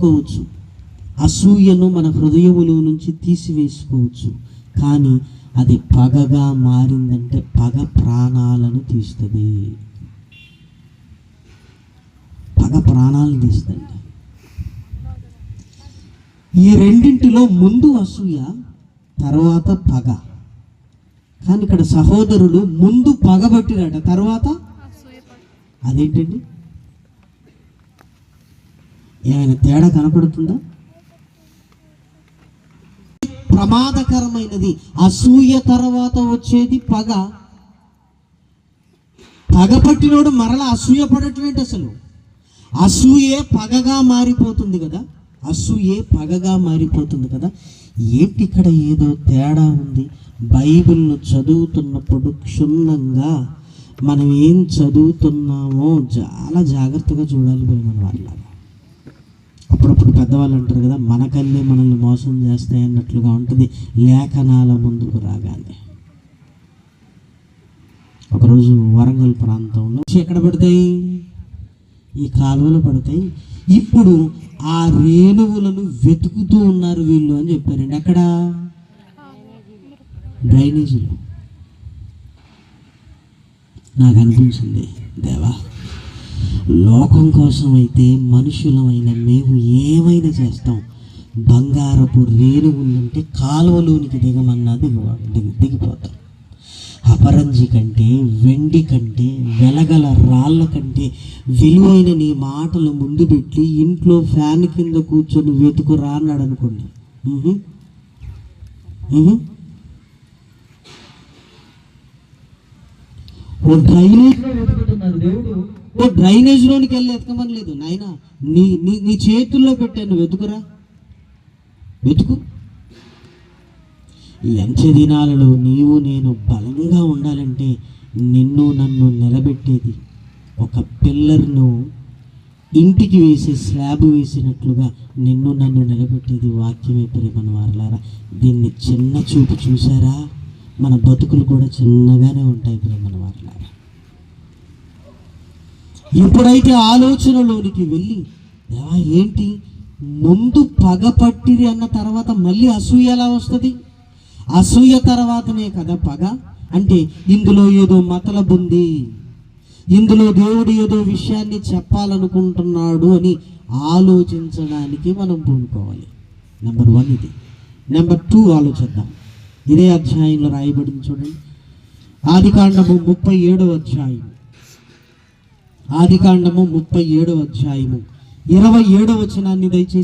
తీసుకోవచ్చు, అసూయను మన హృదయములో నుంచి తీసివేసుకోవచ్చు. కానీ అది పగగా మారిందంటే పగ ప్రాణాలను తీస్తుంది. పగ ప్రాణాలను తీస్తుంది. ఈ రెండింటిలో ముందు అసూయ, తర్వాత పగ. కానీ ఇక్కడ సహోదరుడు ముందు పగబట్టినట, తర్వాత అదేంటండి? ఏమైనా తేడా కనపడుతుందా? ప్రమాదకరమైనది అసూయ, తర్వాత వచ్చేది పగ. పగపట్టినోడు మరలా అసూయ పడటమేంటి? అసలు అసూయే పగగా మారిపోతుంది కదా. అసూయే పగగా మారిపోతుంది కదా. ఏంటి ఇక్కడ ఏదో తేడా ఉంది. బైబిల్ను చదువుతున్నప్పుడు క్షుణ్ణంగా మనం ఏం చదువుతున్నామో చాలా జాగ్రత్తగా చూడాలి. మన వాళ్ళలాగా అప్పుడప్పుడు పెద్దవాళ్ళు అంటారు కదా, మన కళ్ళే మనల్ని మోసం చేస్తాయి అన్నట్లుగా ఉంటుంది లేఖనాల ముందుకు రాగానే. ఒకరోజు వరంగల్ ప్రాంతంలో ఎక్కడ పడతాయి? ఈ కాలువలు పడతాయి. ఇప్పుడు ఆ రేణువులను వెతుకుతూ ఉన్నారు వీళ్ళు అని చెప్పారండి. అక్కడ డ్రైనేజీలో. నాకు అనిపించింది, దేవా, లోకం కోసం అయితే మనుషులమైన మేము ఏమైనా చేస్తాం. బంగారపు రేణువులంటే కాలువలోనికి దిగమన్నా దిగిపోతాం. అపరంజి కంటే, వెండి కంటే, వెలగల రాళ్ళ కంటే విలువైన నీ మాటలు ముందు పెట్టి ఇంట్లో ఫ్యాన్ కింద కూర్చొని వెతుకురా అన్నాడు అనుకోండి. ఓ డ్రైనేజ్లో వెతుకుతున్నారు దేవుడు. ఓ డ్రైనేజ్లోనికి వెళ్ళి ఎతకమని లేదు నాయన, నీ చేతుల్లో పెట్టాను, వెతుకురా, వెతుకు. ఈ అంచె దినాలలో నీవు నేను బలంగా ఉండాలంటే నిన్ను నన్ను నిలబెట్టేది ఒక పిల్లర్ను ఇంటికి వేసి స్లాబ్ వేసినట్లుగా నిన్ను నన్ను నిలబెట్టేది వాక్యమే. ప్రేమను వారలారా, దీన్ని చిన్న చూపు చూసారా? మన బతుకులు కూడా చిన్నగానే ఉంటాయి ప్రేమను వారలారా. ఎప్పుడైతే ఆలోచనలోనికి వెళ్ళి దేవా ఏంటి ముందు పగపట్టిది అన్న తర్వాత మళ్ళీ అసూయ ఎలా వస్తుంది? అసూయ తర్వాతనే కదా పగ. అంటే ఇందులో ఏదో మతలబు ఉంది, ఇందులో దేవుడు ఏదో విషయాన్ని చెప్పాలనుకుంటున్నాడు అని ఆలోచించడానికి మనం పూనుకోవాలి. నెంబర్ 1 ఇది. నెంబర్ 2 ఆలోచిద్దాం. ఇదే అధ్యాయంలో రాయబడింది చూడండి. ఆదికాండము 37వ అధ్యాయం. ఆదికాండము 37వ అధ్యాయము 27వ వచనాన్ని దయచేసి